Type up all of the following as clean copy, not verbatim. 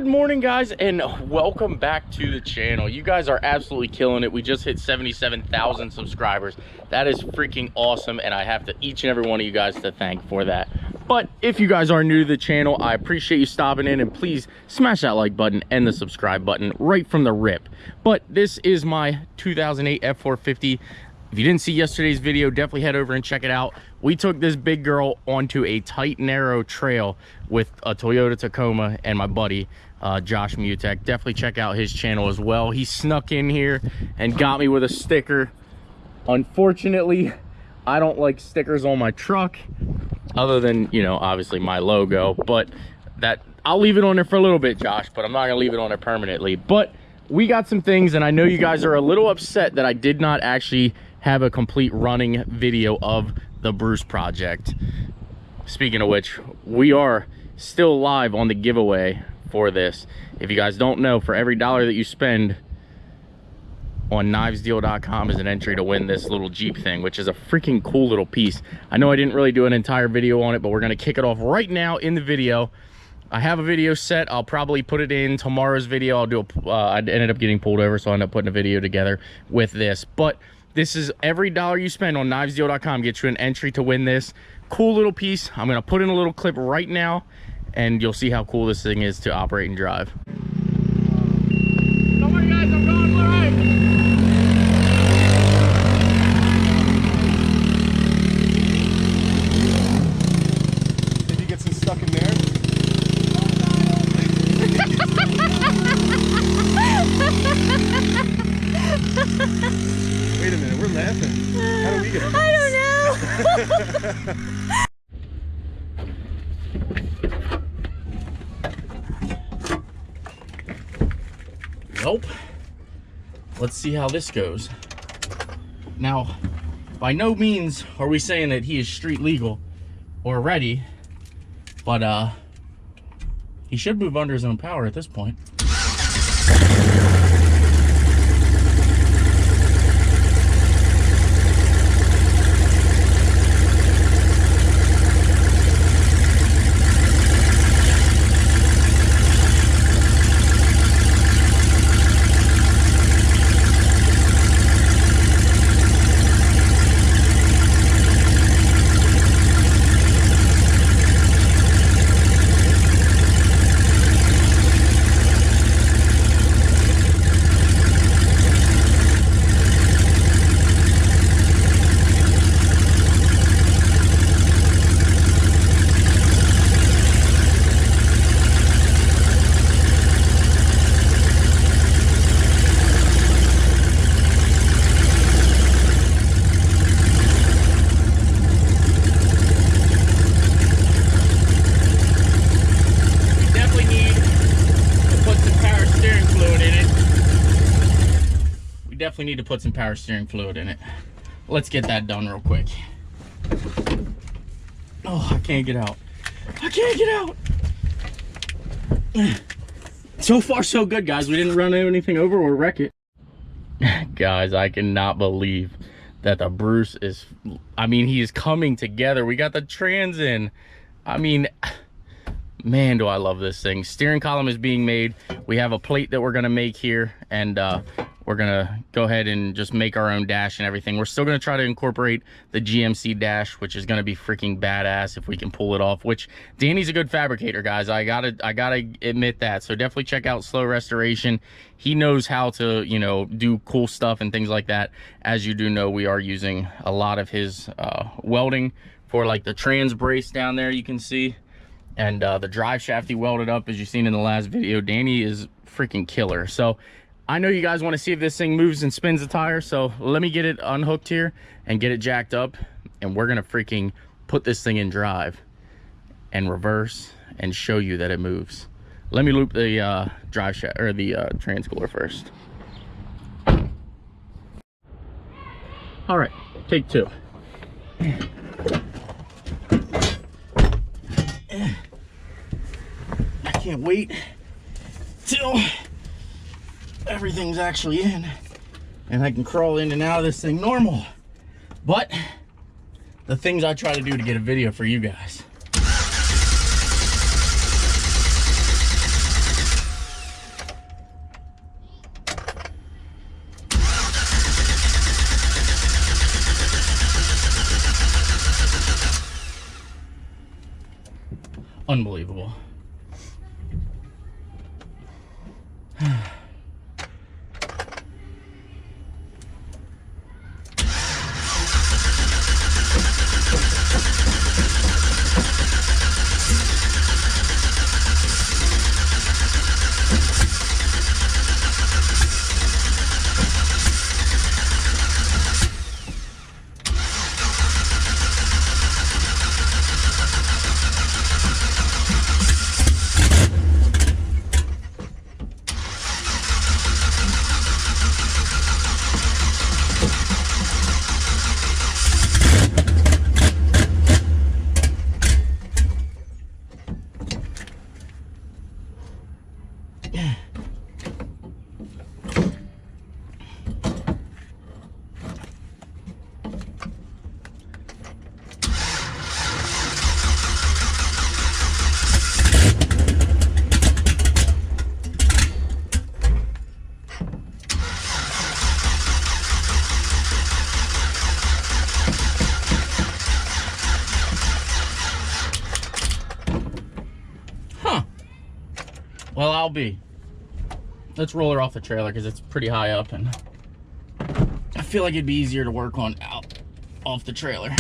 Good morning, guys, and welcome back to the channel. You guys are absolutely killing it. We just hit 77,000 subscribers. That is freaking awesome, and I have to each and every one of you guys to thank for that. But if you guys are new to the channel, I appreciate you stopping in, and please smash that like button and the subscribe button right from the rip. But this is my 2008 F450. If you didn't see yesterday's video, definitely head over and check it out. We took this big girl onto a tight, narrow trail with a Toyota Tacoma and my buddy, Josh Mutek. Definitely check out his channel as well. He snuck in here and got me with a sticker. Unfortunately, I don't like stickers on my truck, other than, you know, obviously my logo. But that, I'll leave it on there for a little bit, Josh, but I'm not gonna leave it on there permanently. But we got some things, and I know you guys are a little upset that I did not actually have a complete running video of the Bruce project. Speaking of which, we are still live on the giveaway for this. If you guys don't know, for every $1 that you spend on knivesdeal.com is an entry to win this little Jeep thing, which is a freaking cool little piece. I know I didn't really do an entire video on it, but we're gonna kick it off right now in the video. I have a video set. I'll probably put it in tomorrow's video. I'll do a, I ended up getting pulled over, so I ended up putting a video together with this. But this is every $1 you spend on knivesdeal.com gets you an entry to win this cool little piece. I'm gonna put in a little clip right now, and you'll see how cool this thing is to operate and drive. Don't worry, guys, I'm going right. Did he get some stuck in there? Wait a minute, we're laughing. How do we get it? I don't know. Nope. Let's see how this goes. Now, by no means are we saying that he is street legal or ready, but he should move under his own power at this point. Definitely need to put some power steering fluid in it. Let's get that done real quick. Oh, I can't get out. I can't get out. So far, so good, guys. We didn't run anything over or wreck it. Guys, I cannot believe that the Bruce is, I mean, he is coming together. We got the trans in. I mean, man, do I love this thing. Steering column is being made. We have a plate that we're gonna make here, and we're gonna go ahead and just make our own dash and everything. We're still gonna try to incorporate the GMC dash, which is gonna be freaking badass if we can pull it off, which Danny's a good fabricator, guys. I gotta admit that. So definitely check out Slow Restoration. He knows how to, you know, do cool stuff and things like that. As you do know, we are using a lot of his welding for like the trans brace down there, you can see. And the drive shaft he welded up, as you've seen in the last video. Danny is freaking killer. So I know you guys want to see if this thing moves and spins the tire, so let me get it unhooked here and get it jacked up, and we're gonna freaking put this thing in drive and reverse and show you that it moves. Let me loop the drive shaft, or the trans cooler first. All right, take two. I can't wait till everything's actually in and I can crawl in and out of this thing normal. But the things I try to do to get a video for you guys. Unbelievable. Well, I'll be. Let's roll her off the trailer because it's pretty high up, and I feel like it'd be easier to work on out off the trailer.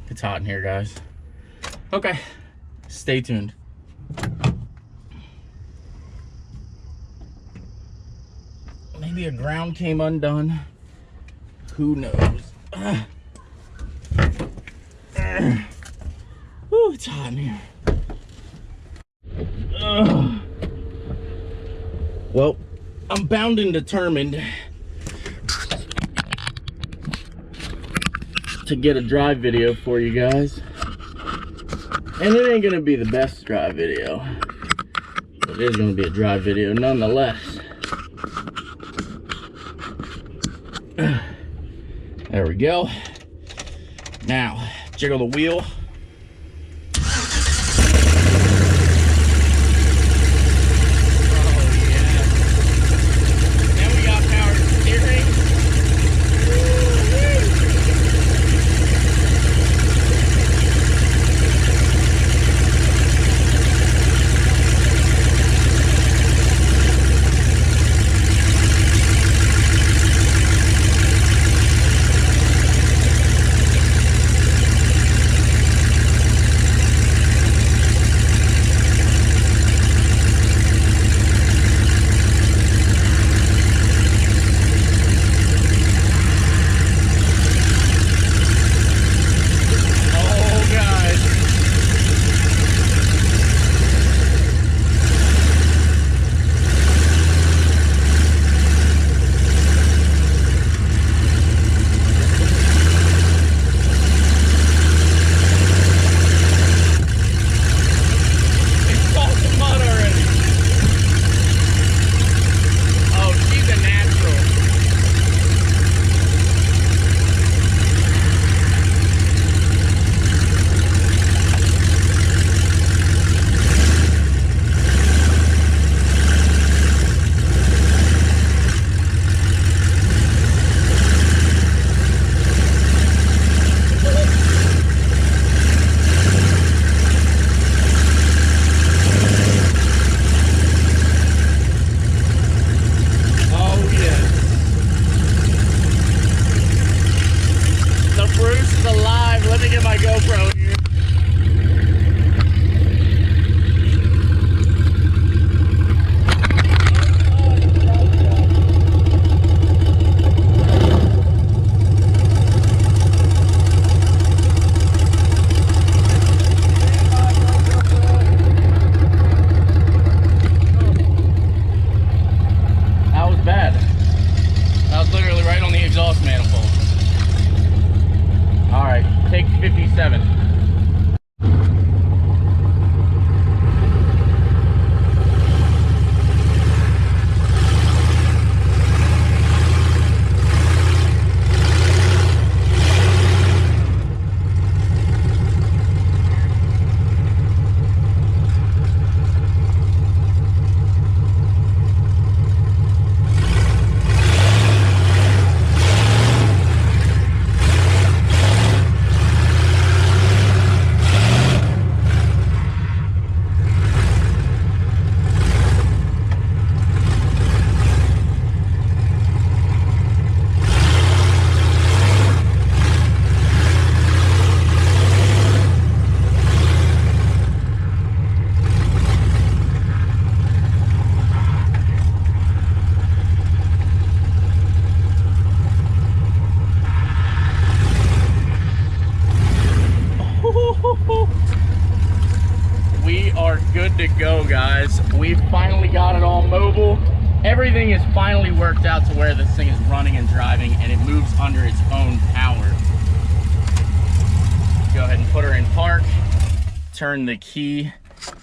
It's hot in here, guys. Okay, stay tuned. Maybe a ground came undone. Who knows? Ooh, it's hot in here. Well, I'm bound and determined to get a drive video for you guys. And it ain't gonna be the best drive video, but it is gonna be a drive video nonetheless. There we go. Now, jiggle the wheel. good to go, guys. We finally got it all mobile. Everything is finally worked out to where this thing is running and driving, and it moves under its own power. Go ahead and put her in park, turn the key,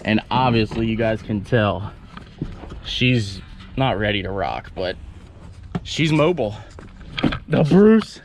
and obviously you guys can tell she's not ready to rock, but she's mobile. The Bruce,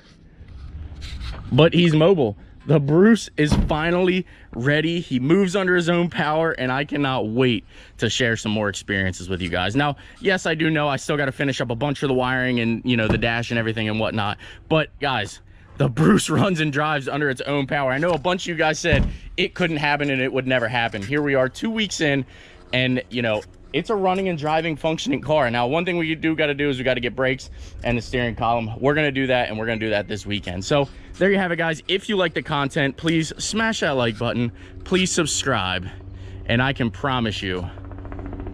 but he's mobile. The Bruce is finally ready. He moves under his own power, and I cannot wait to share some more experiences with you guys. Now, yes, I do know I still got to finish up a bunch of the wiring and, you know, the dash and everything and whatnot. But guys, the Bruce runs and drives under its own power. I know a bunch of you guys said it couldn't happen and it would never happen. Here we are 2 weeks in, and, you know, it's a running and driving functioning car. Now, one thing we got to do is we got to get brakes and the steering column. We're going to do that, and we're going to do that this weekend. So there you have it, guys. If you like the content, please smash that like button. Please subscribe. And I can promise you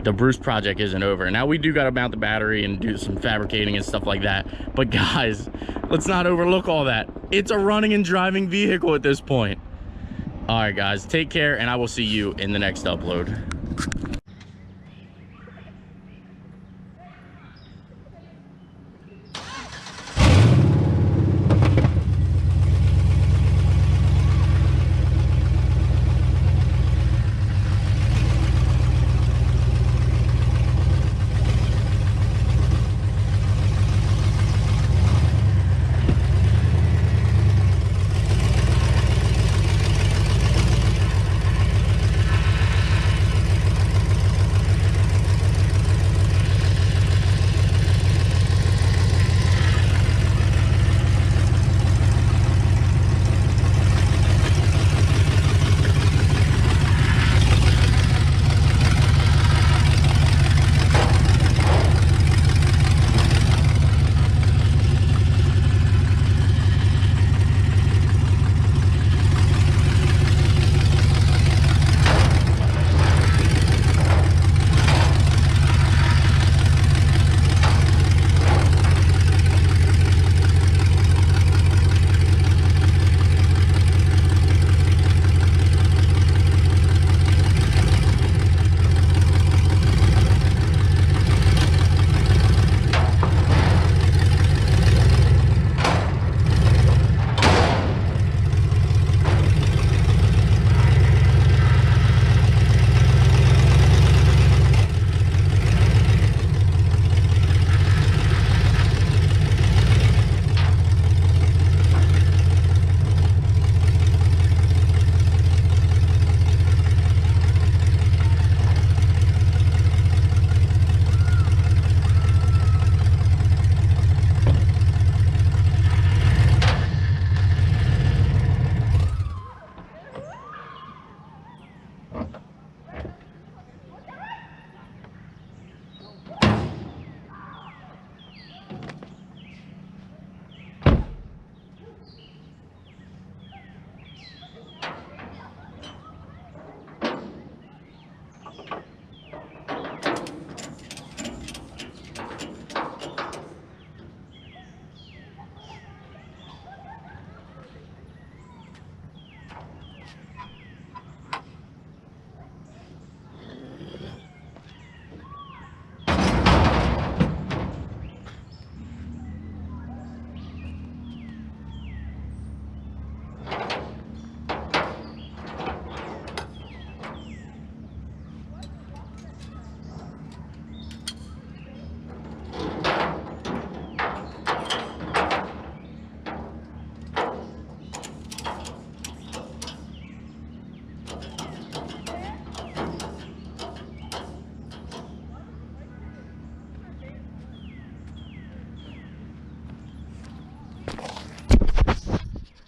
the Bruce project isn't over. Now, we do got to mount the battery and do some fabricating and stuff like that. But guys, let's not overlook all that. It's a running and driving vehicle at this point. All right, guys, take care, and I will see you in the next upload.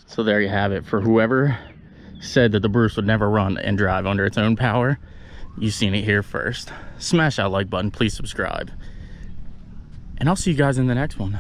So there you have it. For whoever said that the Bruce would never run and drive under its own power, you've seen it here first. Smash that like button, please subscribe, and I'll see you guys in the next one.